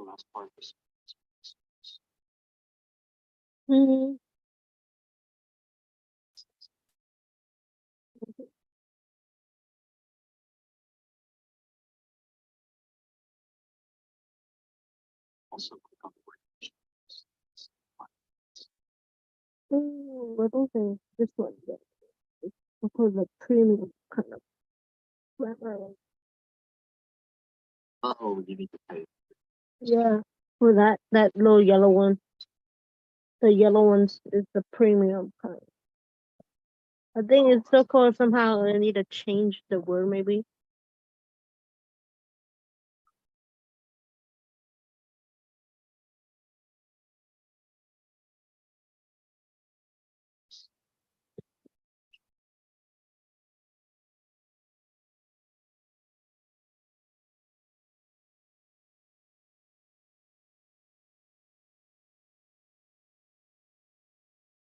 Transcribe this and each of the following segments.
That's part of this. Mm-hmm. Also click on the word. I don't think this one yet. Because the premium kind of. Oh, you need to pay. Yeah, for that little yellow one. The yellow ones is the premium kind. I think it's so called somehow. I need to change the word maybe.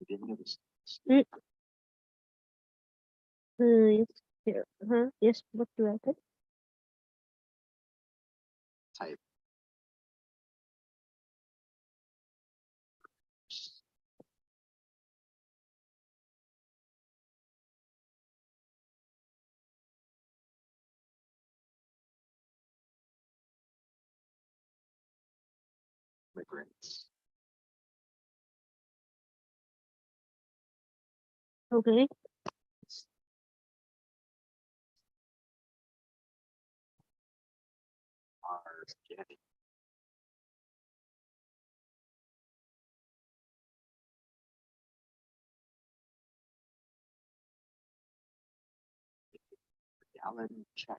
Beginning of this. Mm. Yes. Here. Yes. What do I type? Type. Immigrants. Okay. Are getting gallon check.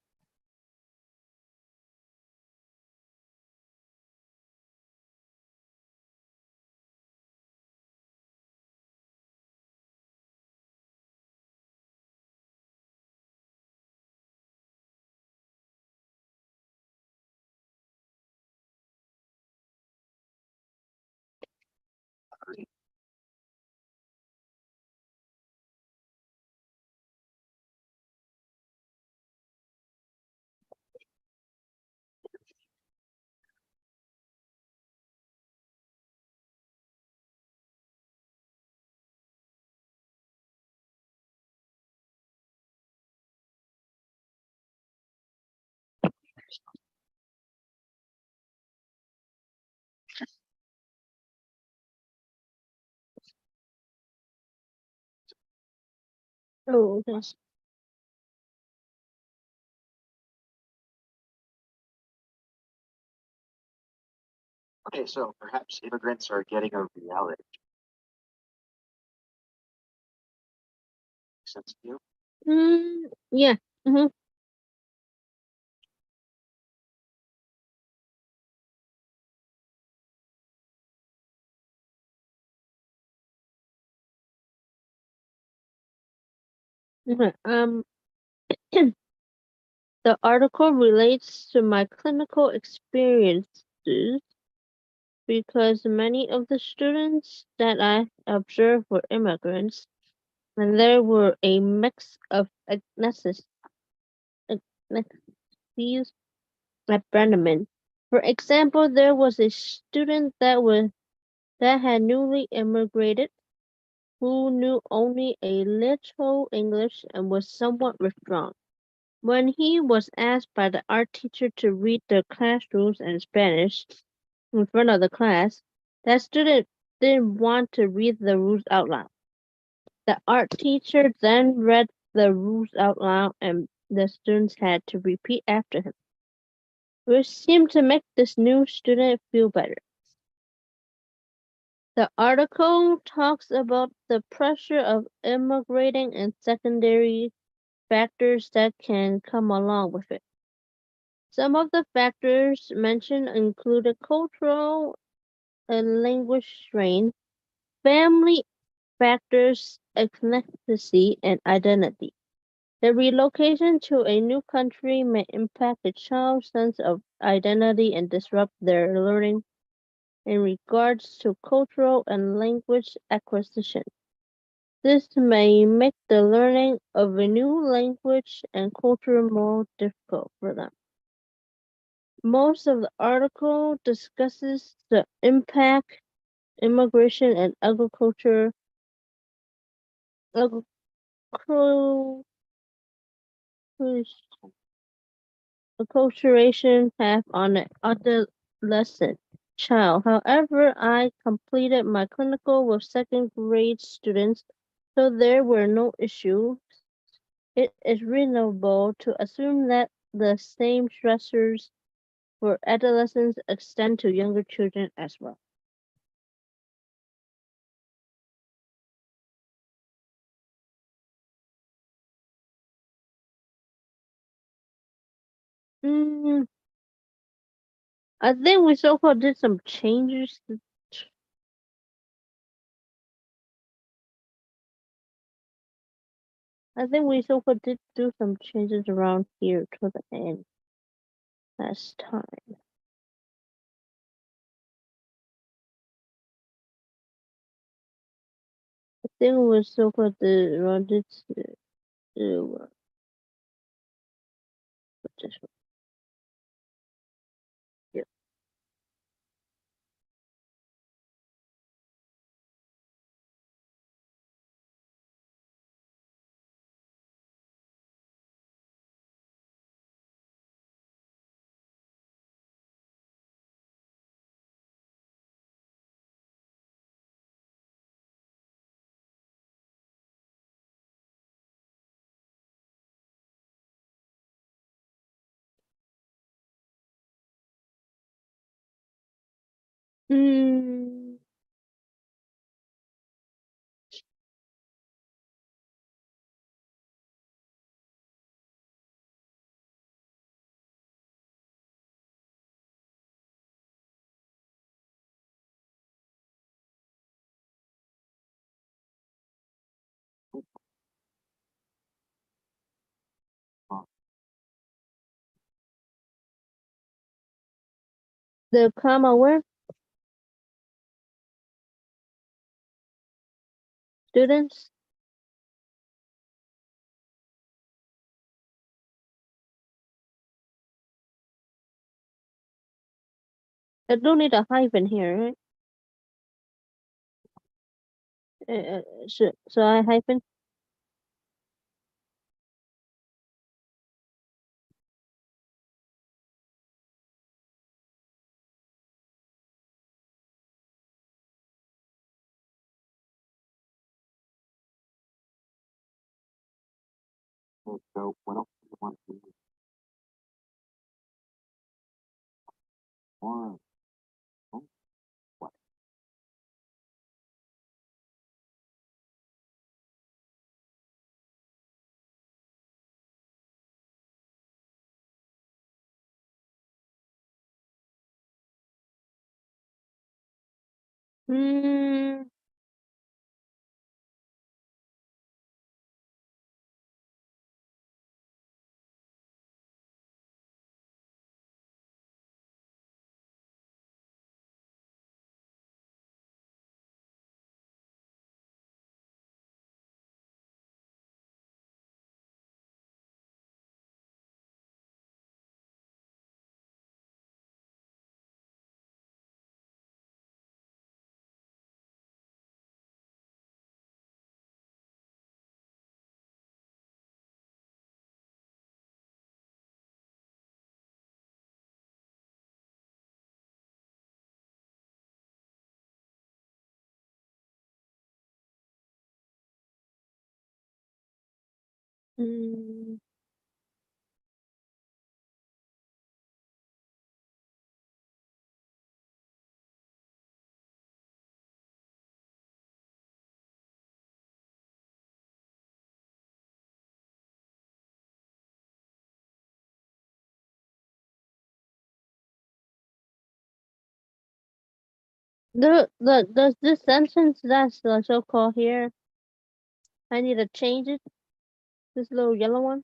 Oh, okay. Okay, so perhaps immigrants are getting a reality. Makes sense to you? Yeah. Mm-hmm. Okay. The article relates to my clinical experiences because many of the students that I observed were immigrants, and there were a mix of ethnicities at Brenneman. For example, there was a student that had newly immigrated who knew only a little English and was somewhat withdrawn. When he was asked by the art teacher to read the class rules in Spanish in front of the class, that student didn't want to read the rules out loud. The art teacher then read the rules out loud and the students had to repeat after him, which seemed to make this new student feel better. The article talks about the pressure of immigrating and secondary factors that can come along with it. Some of the factors mentioned included cultural and language strain, family factors, ethnicity, and identity. The relocation to a new country may impact a child's sense of identity and disrupt their learning in regards to cultural and language acquisition. This may make the learning of a new language and culture more difficult for them. Most of the article discusses the impact immigration and acculturation have on an adolescent child. However, I completed my clinical with second grade students, so there were no issues. It is reasonable to assume that the same stressors for adolescents extend to younger children as well. Mm, I think we so-called did some changes. I think we so-called did do some changes around here to the end last time. I think we so-called did around this. This one. Yeah. Mm, uh, the comma where students. I don't need a hyphen here, right? So I hyphen. so what else do you want to do? One, oh, what? Mm, mm, Does this sentence that's the so-called here, I need to change it? This little yellow one?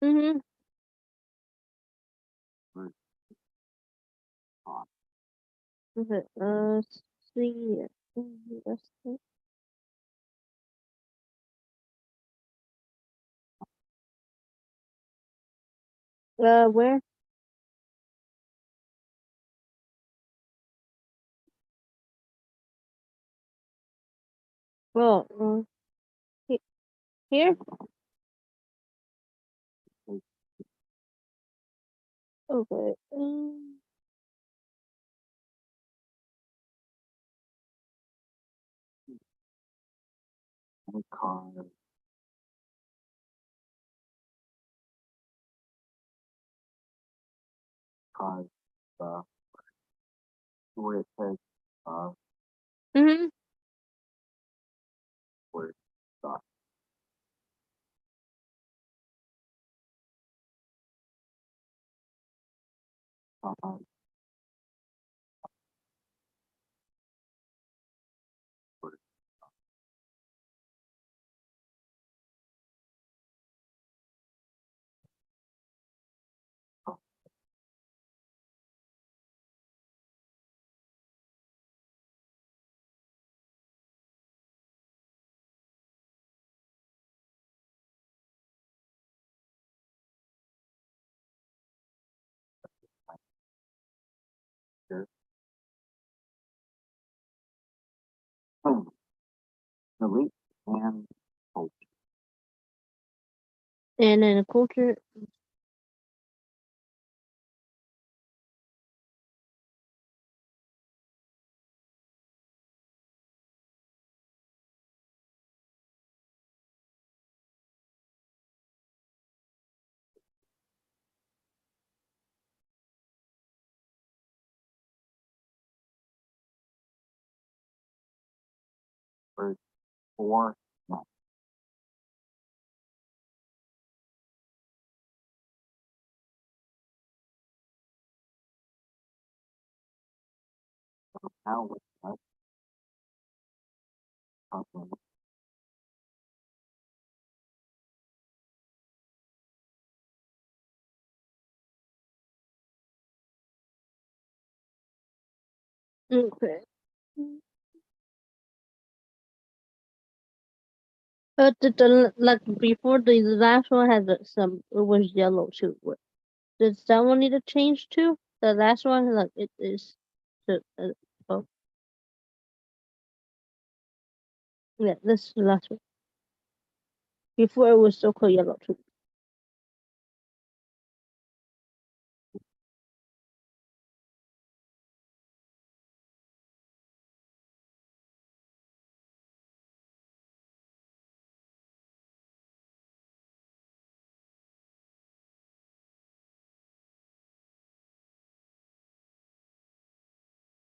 Mm-hmm. Word on. Okay, see. Let's see. Where? Well, here? Okay. And cause uh where it says Mm-hmm. word dot uh word here. Oh, delete and oh, And then the culture. word or no. Now with that something Okay. Like before the last one had some, it was yellow too. Does that one need to change too? The last one, like it is, oh yeah, this is the last one. Before it was so called yellow too.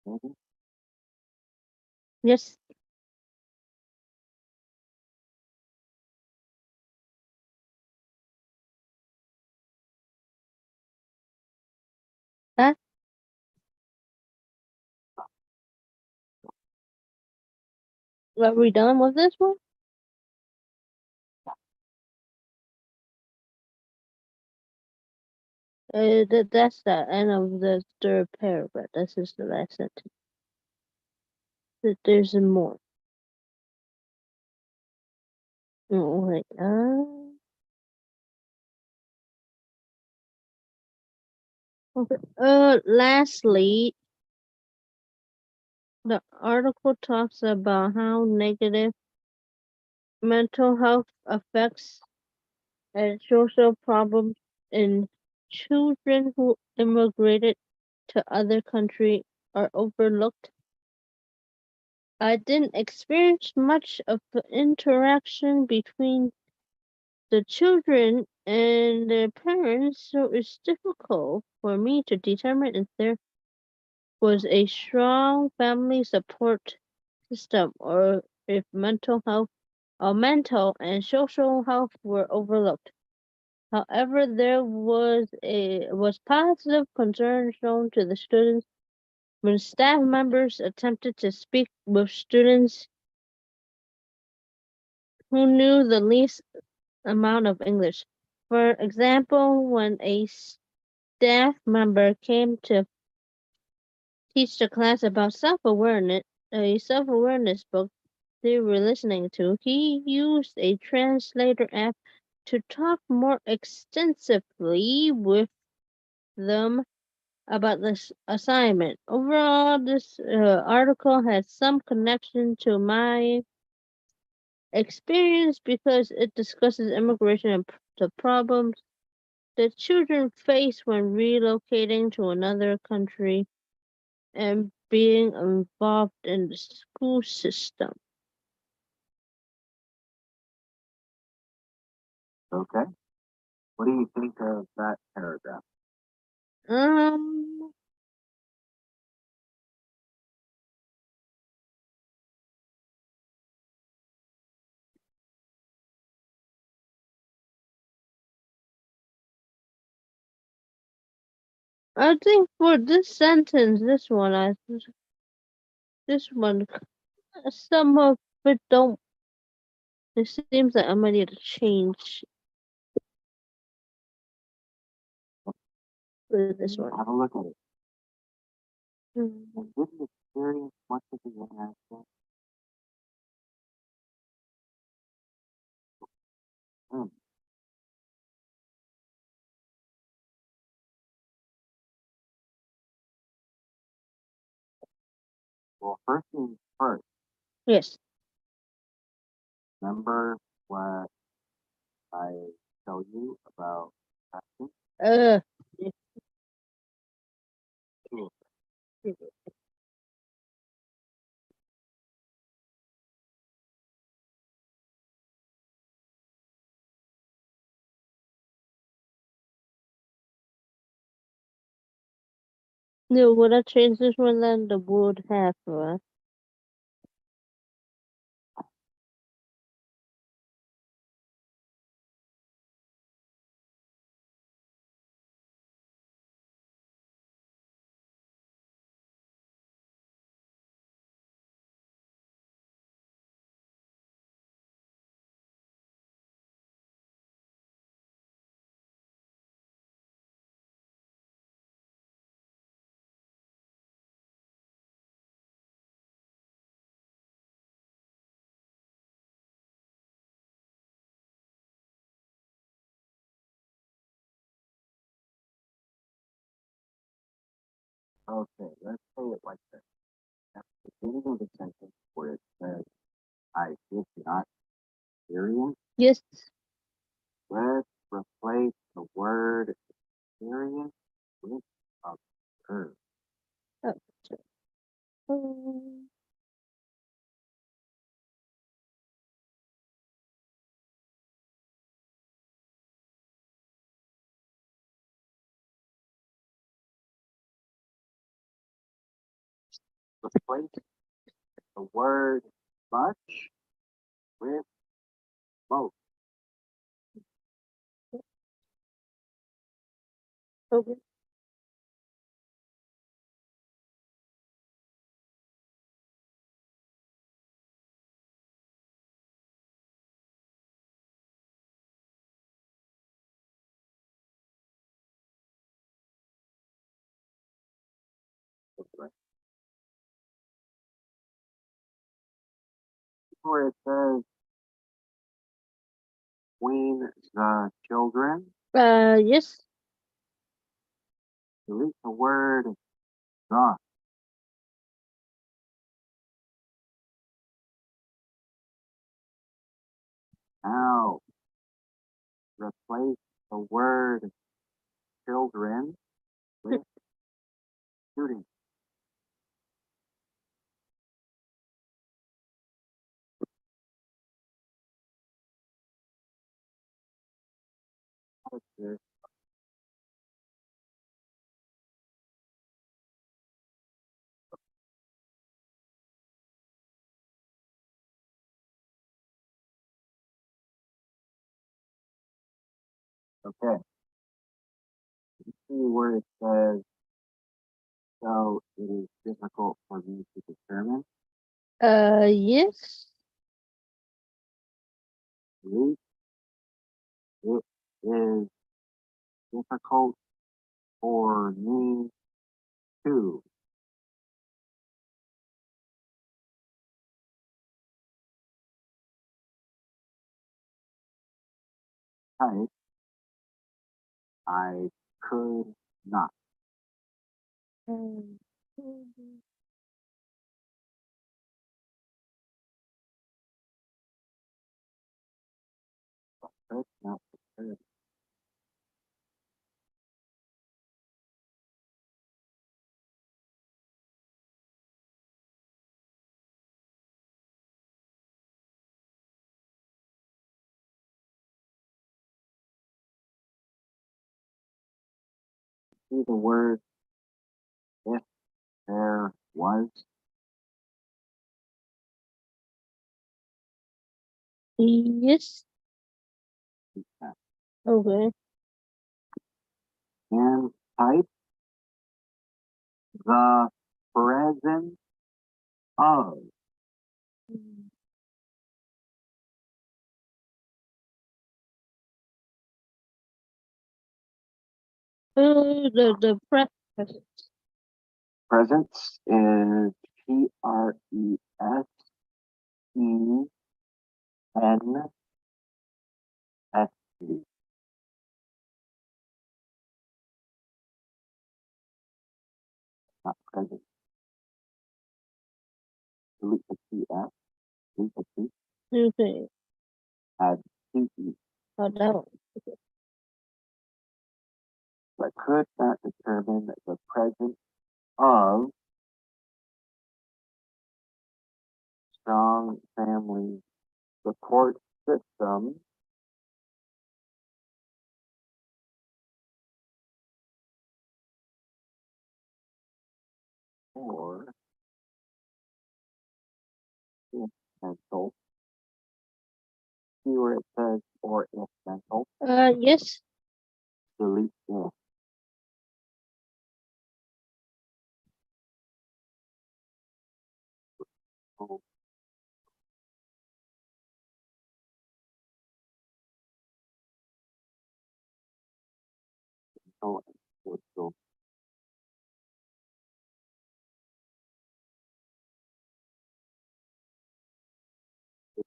maybe Yes. That. Are we done with this one? That's the end of the third paragraph. This is the last sentence. There's more. Oh, wait. Okay. Lastly, the article talks about how negative mental health affects and social problems in children who immigrated to other countries are overlooked. I didn't experience much of the interaction between the children and their parents, so it's difficult for me to determine if there was a strong family support system or if mental and social health were overlooked. However, there was positive concern shown to the students when staff members attempted to speak with students who knew the least amount of English. For example, when a staff member came to teach the class about self-awareness, a self-awareness book they were listening to, he used a translator app to talk more extensively with them about this assignment. Overall, this article has some connection to my experience because it discusses immigration and the problems that children face when relocating to another country and being involved in the school system. Okay. What do you think of that paragraph? Um, I think for this sentence, this one, some of it don't. It seems like I might need to change for this one. Have a look at it. Mm. I didn't experience much of the interaction. Hmm. Well, first things first, Yes. remember what I tell you about practice? Uh. No, would I change this one then? The would have. Okay, let's say it like this. At the beginning of the sentence where it says, I did not experience, Yes. let's replace the word experience with a verb. Oh, sorry. Um, Replace the word much with most. okay. Where it says between the children, Yes. delete the word the. Now, replace the word children with students. Okay. Okay. See where it says, so it is difficult for me to determine. Yes. It is difficult for me to type. I could not. Um, Could not determine. See the word if there was. yes. Okay. And type the present of. The Presence is PRESENT. Not present. Delete the TS, delete the T, okay. add TE. Oh, that one. But could not determine the presence of strong family support system or if mental. See where it says or if mental, Yes. delete if. Oh, mental and social.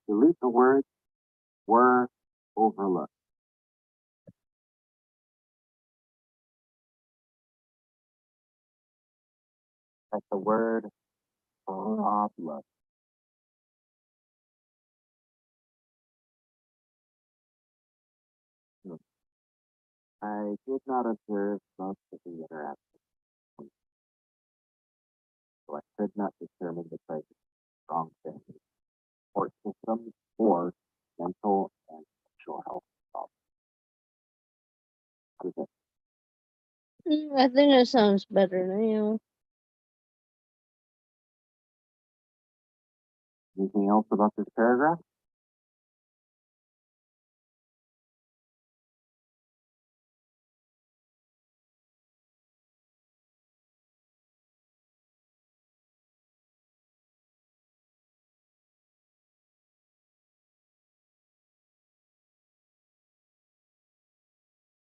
Delete the words were overlooked. Like the word problem. I did not observe most of the interaction, so I could not determine the presence of strong family support system or mental and sexual health problems. How does that- I think that sounds better now. Anything else about this paragraph?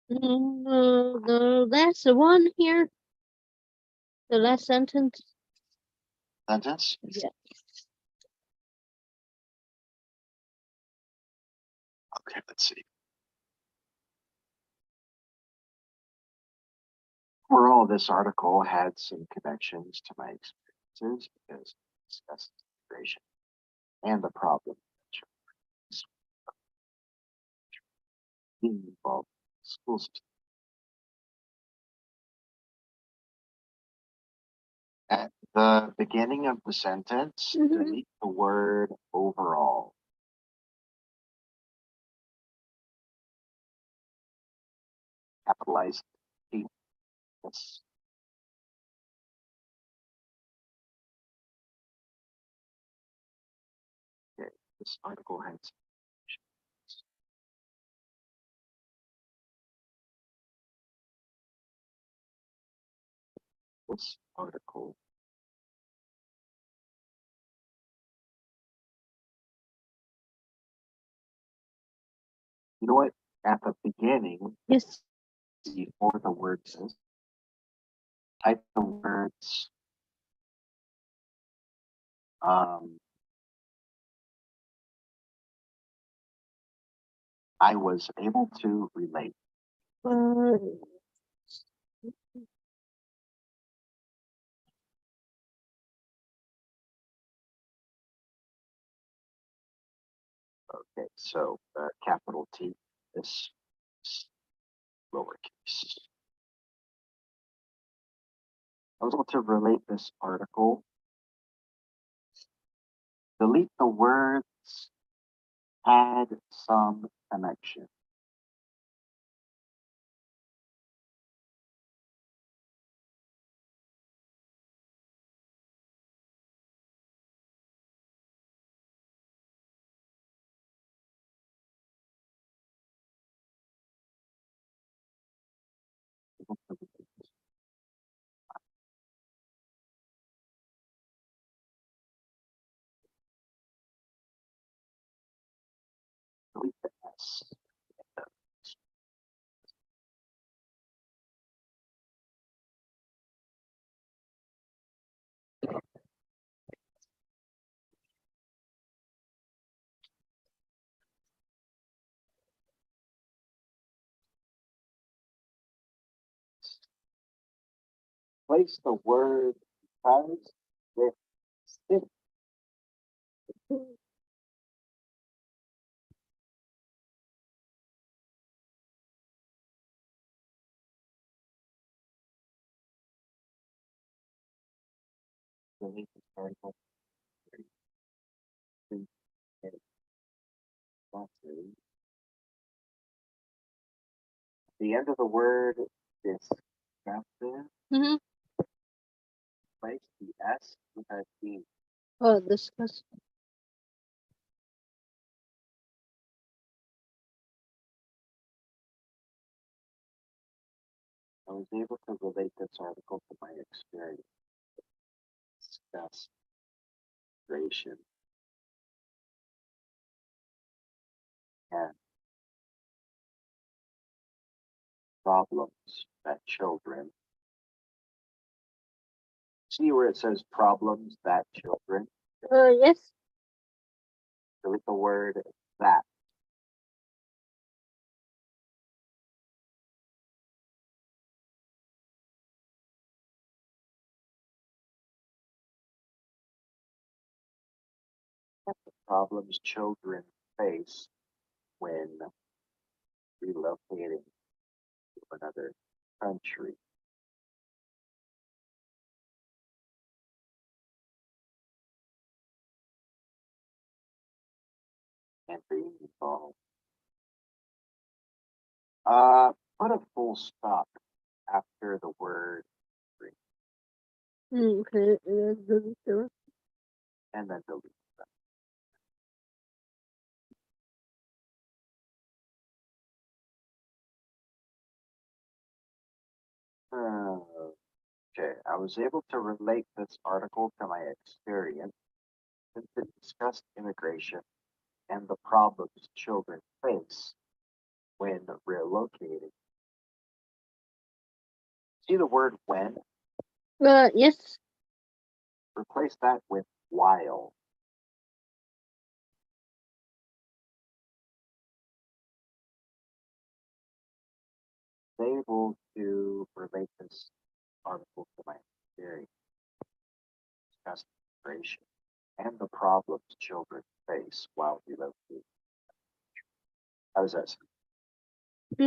The last one here, the last sentence. Sentence? Yeah. Okay, let's see. Overall, this article had some connections to my experiences because it discussed integration and the problem. being involved in school system. At the beginning of the sentence, delete the word overall. Capitalize T. Yes. Okay, this article has this article. You know what? At the beginning, Yes. before the words, type the words I was able to relate. Okay, so capital T, this lowercase. I was able to relate this article. Delete the words had some connection. Delete the S. Place the word because with stick. Delete the article. The end of the word disgusting. Place the S with a D. Oh, disgusting. I was able to relate this article to my experience. Discuss creation and problems that children. See where it says problems that children. Yes. Delete the word that. The problems children face when relocating to another country. And being involved. Put a full stop after the word Okay. Sure. and then delete them. Okay, I was able to relate this article to my experience since it discussed immigration and the problems children face when relocating. See the word when? Yes. Replace that with while. Able to relate this article to my experience, discuss immigration and the problems children face while relocating. How does that sound?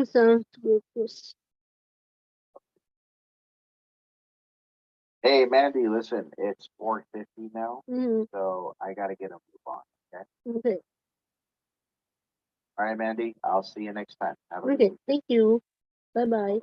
Sounds good. Yes. Hey, Mandy, listen, it's 4:50 now, Mm, so I gotta get a move on. Okay. okay. All right, Mandy. I'll see you next time. Have a good Okay. one. Thank you. Bye bye.